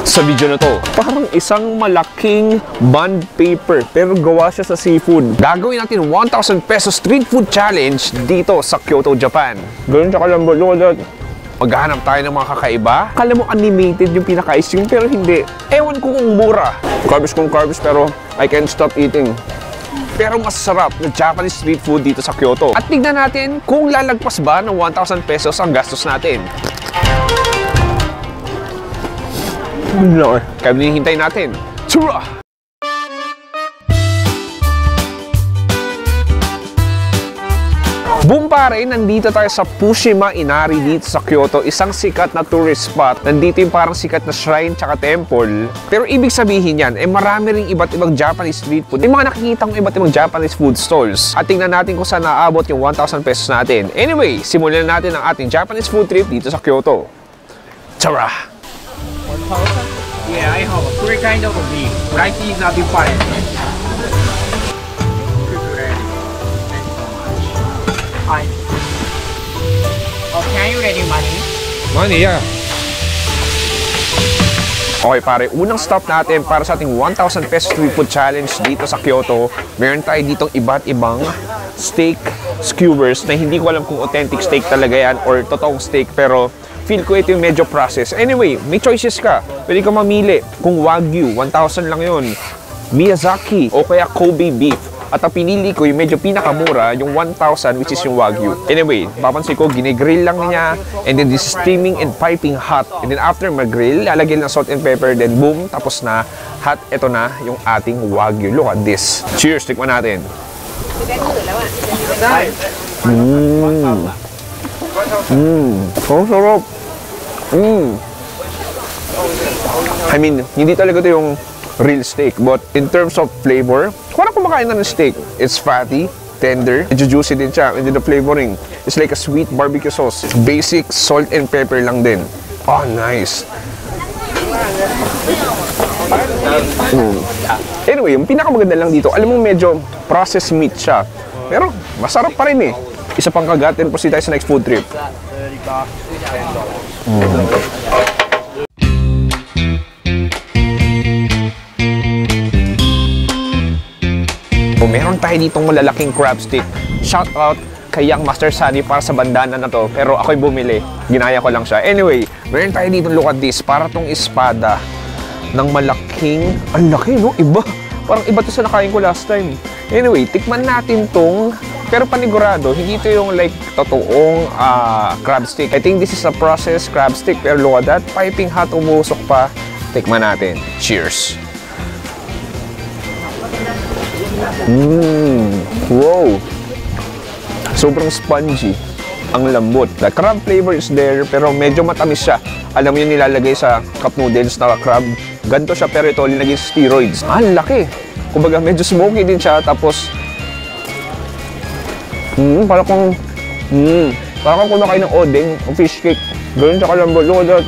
Sa video na to, parang isang malaking bond paper pero gawa siya sa seafood. Gagawin natin 1,000 pesos street food challenge dito sa Kyoto, Japan. Ganun siya kalambot. Look at that. Maghahanap tayo ng mga kakaiba. Kala mo animated yung pinaka-ice cream pero hindi. Ewan ko kung mura. Carbs kung carbs pero I can't stop eating. Pero masarap na Japanese street food dito sa Kyoto. At tignan natin kung lalagpas ba ng 1,000 pesos ang gastos natin. No. Kaya hinihintay natin. Tsura! Boom pare, nandito tayo sa Fushima Inari dito sa Kyoto. Isang sikat na tourist spot. Nandito yung parang sikat na shrine tsaka temple. Pero ibig sabihin yan, marami ring iba't ibang Japanese street food. May mga nakikita kong iba't ibang Japanese food stalls. At tingnan natin kung saan naabot yung 1,000 pesos natin. Anyway, simulan natin ang ating Japanese food trip dito sa Kyoto. Tsara! 1,000? Yeah, I have three kind of beef. Rice is a different. Okay, you ready money? Money, yeah. Okay pare, unang stop natin para sa ating 1,000 pesos street food challenge dito sa Kyoto. Meron tayo ditong iba't ibang steak skewers na hindi ko alam kung authentic steak talaga yan or totoong steak, pero feel ko ito yung medyo process. Anyway, may choices ka. Pwede ka mamili kung Wagyu, 1,000 lang yun. Miyazaki o kaya Kobe beef. At ang pinili ko yung medyo pinakamura, yung 1,000, which is yung Wagyu. Anyway, papansin ko, ginigrill lang niya, and then this steaming and piping hot. And then after mag-grill, lalagyan ng salt and pepper, then boom, tapos na, hot, ito na yung ating Wagyu. Look at this. Cheers, tikman natin. Ang sarap. I mean, hindi talaga ito yung real steak, but in terms of flavor, kung ano kumakain na ng steak, it's fatty, tender, medyo juicy din siya, and then the flavoring, it's like a sweet barbecue sauce. Basic salt and pepper lang din. Oh, nice. Anyway, yung pinakamaganda lang dito, alam mo medyo processed meat siya, pero masarap pa rin eh. Isa pang kagat, and proceed tayo sa next food trip. Meron tayo ditong malalaking crab stick. Shout out kay Young Master Sunny para sa bandana na to. Pero ako'y bumili. Ginaya ko lang siya. Anyway, meron tayo ditong look at this. Para tong espada ng malaking... Ang laki, no? Iba. Parang iba to sa nakain ko last time. Anyway, tikman natin tong... Pero panigurado, hindi ito yung like totoong crab stick. I think this is a processed crab stick. Pero look at that. Piping hot, umusok pa. Tikman natin. Cheers! Wow! Sobrang spongy. Ang lambot. The crab flavor is there, pero medyo matamis siya. Alam mo yung nilalagay sa cup noodles na crab? Ganto siya, pero ito linagay sa steroids. Ang laki! Kumbaga, medyo smoky din siya, tapos parang kung kumakain ng odeng o fish cake. Ganun siya kalambot. Look at that.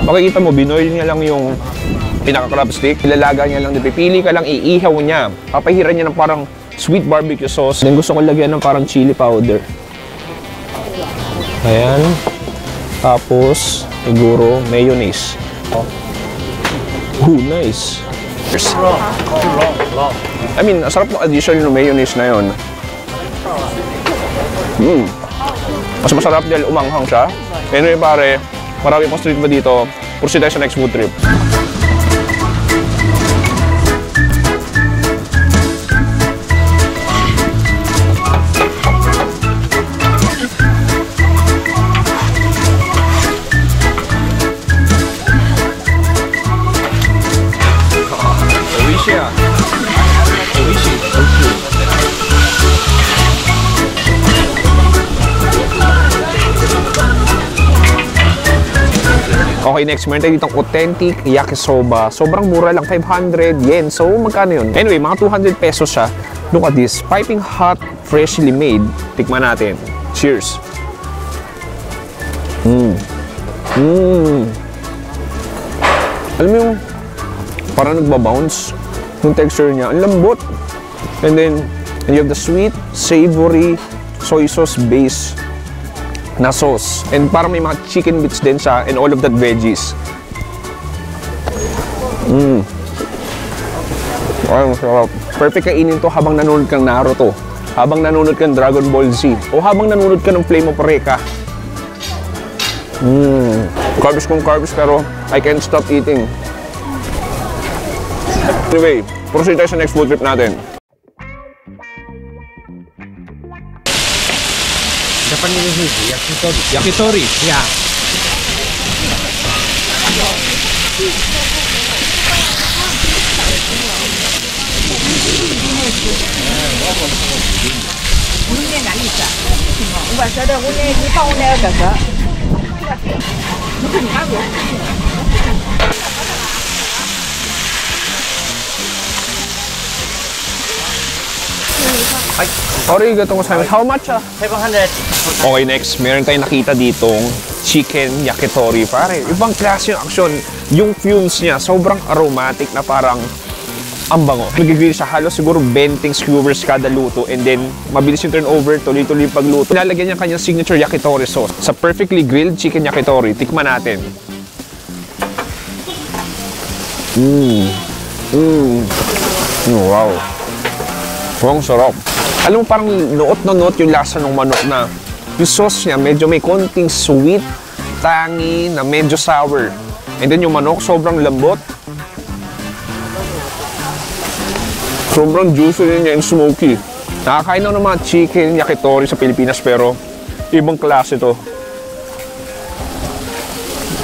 Makikita mo, binoil niya lang yung pinaka-crab stick, ilalaga niya lang, pipili ka lang, iihaw niya. Papahiran niya ng parang sweet barbecue sauce. Then gusto ko lagyan ng parang chili powder. Ayan. Tapos, siguro, mayonnaise. Oh, nice. I mean, sarap ng addition ng mayonnaise na yun. Mas masarap dahil umanghang siya. Anyway pare, marami pang street food dito. Proceed tayo sa next food trip. Okay, next, meron tayo ditong authentic yakisoba. Sobrang mura lang, 500 yen. So, magkano yun? Anyway, mga 200 pesos siya. Look at this. Piping hot, freshly made. Tikman natin. Cheers. Alam mo yung parang nagbabounce yung texture niya. Ang lambot. And then, you have the sweet, savory, soy sauce base na sauce. And parang may mga chicken bits din siya and all of that veggies. Ay, masarap. Perfect kainin to habang nanonood kang Naruto, habang nanonood kang Dragon Ball Z, o habang nanonood ka ng Flame of Recca. Carbs kung carbs, pero I can't stop eating. Anyway, proceed tayo sa next food trip natin. Japanese yakitori. Yakitori, yeah. Arigatou gozaimasu. How much? 700. Okay, next. Meron tayong nakita ditong chicken yakitori. Pare, ibang klase yung aksyon. Yung fumes niya, sobrang aromatic na parang ang bango. Nag-grill siya, halos siguro 20 skewers kada luto, and then mabilis yung turnover, tuloy-tuloy yung pagluto. Nilalagyan niya kanyang signature yakitori sauce. Sa perfectly grilled chicken yakitori, tikman natin. Wow. Ang sarap. Alam mo, parang noot na noot yung lasa ng manok na yung sauce niya, medyo may konting sweet, tangy, na medyo sour. And then yung manok, sobrang lambot. Sobrang juicy rin niya and smoky. Nakakain ng mga chicken yakitori sa Pilipinas, pero ibang klase to.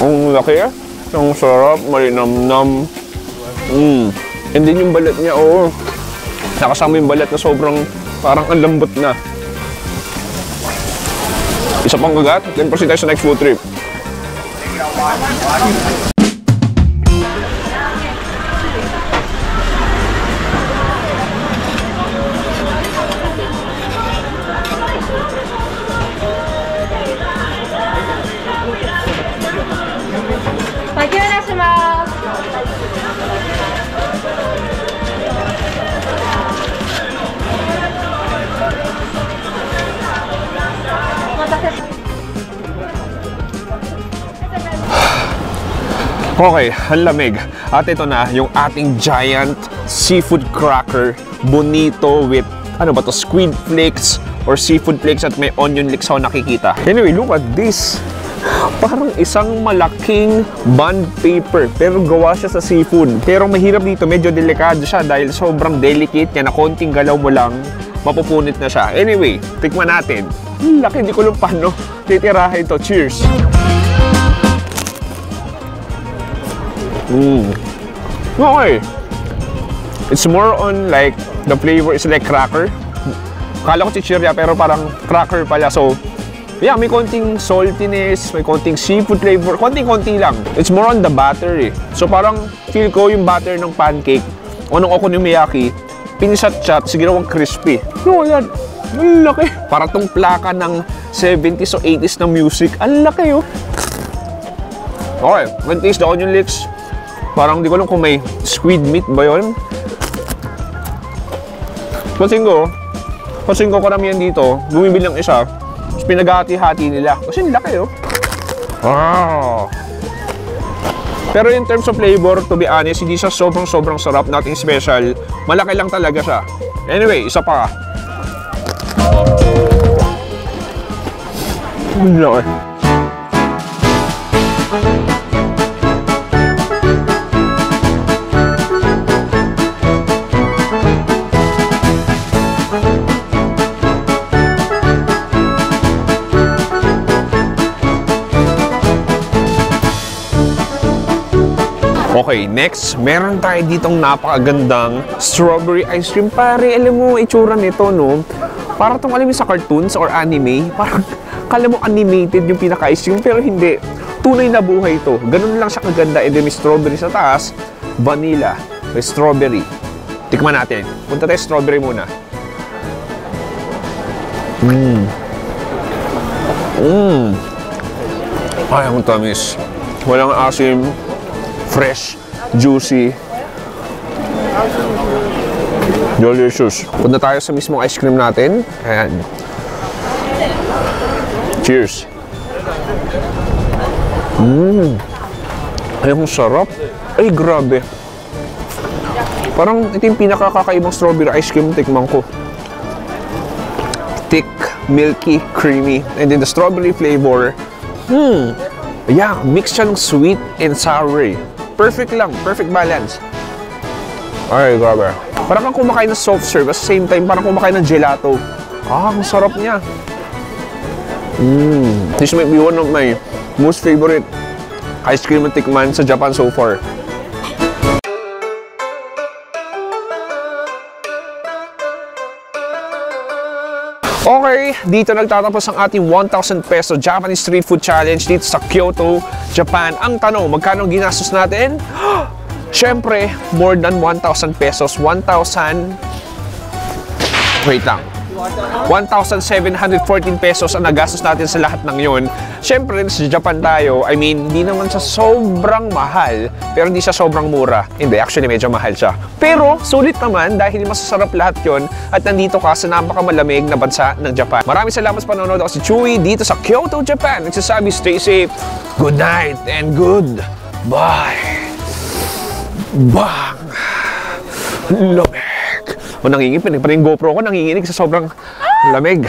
Ang laki, ang sarap, malinamnam. And then yung balat niya, oo. Nakasama yung balat na sobrang parang ang lambot na. Isa pang kagat, then proceed tayo sa next food trip. Okay, ang lamig. At ito na, yung ating giant seafood cracker, bonito with, ano ba to, squid flakes or seafood flakes at may onion leeks ako nakikita. Anyway, look at this. Parang isang malaking bond paper, pero gawa siya sa seafood. Pero mahirap dito, medyo delikado siya dahil sobrang delicate niya na konting galaw mo lang, mapupunit na siya. Anyway, tikman natin. Laki, hindi ko lang paano titirahin ito. Cheers! Okay. It's more on like, the flavor is like cracker. Kala ko chichirya pero parang cracker pala. So, yeah, may konting saltiness, may konting seafood flavor, konting-konti lang. It's more on the batter eh. So parang feel ko yung batter ng pancake o ng okonomiyaki, pinisat-chat, siguro crispy. No, yan. Ang laki. Para tong plaka ng 70s o 80s na music. Ang laki oh. Okay, when taste the onion leeks, parang di ko alam kung may squid meat ba yun. Pasing ko karamihan dito, bumibili ng isa, tapos pinaghati-hati nila. Kasi laki oh. Wow. Pero in terms of flavor, to be honest, hindi siya sobrang sarap, nothing special. Malaki lang talaga siya. Anyway, isa pa. Laki. Okay, next, meron tayo ditong napakagandang strawberry ice cream. Pare, alam mo, itsura nito, no? Para tong alam mo sa cartoons or anime, parang kala mo animated yung pinaka-ice cream, pero hindi. Tunay na buhay ito. Ganun lang siya kaganda. And then may strawberry sa taas, vanilla, may strawberry. Tikman natin. Punta tayo strawberry muna. Ay, ang tamis. Walang asim. Fresh, juicy, delicious. Punta tayo sa mismong ice cream natin. Ayan. Cheers. Ay, ang sarap. Ay, grabe. Parang ito yung pinakakakaibang strawberry ice cream tikman ko. Thick, milky, creamy. And then the strawberry flavor. Yeah, mix siya ng sweet and sour. Perfect lang, perfect balance. Ay, grabe. Parang kang kumakain ng soft serve, at the same time, parang kumakain ng gelato. Ang sarap niya. This might be one of my most favorite ice cream na tikman sa Japan so far. Okay, dito nagtatapos ang ating 1,000 peso Japanese street food challenge dito sa Kyoto, Japan. Ang tanong, magkano ginastos natin? Siyempre, more than 1,000 pesos. 1,000... Wait lang. 1,714 pesos ang nagastos natin sa lahat ng yun. Siyempre, sa Japan tayo, I mean, hindi naman siya sobrang mahal, pero hindi siya sobrang mura. Hindi, actually, medyo mahal siya. Pero, sulit naman dahil masasarap lahat yun at nandito ka sa napakamalamig na bansa ng Japan. Maraming salamat sa panonood. Ako si Chewy dito sa Kyoto, Japan. Nagsasabi, stay safe, good night, and good bye. Bang! Lamig. O, nanginginig pa rin yung GoPro ko, nanginginig sa sobrang lamig.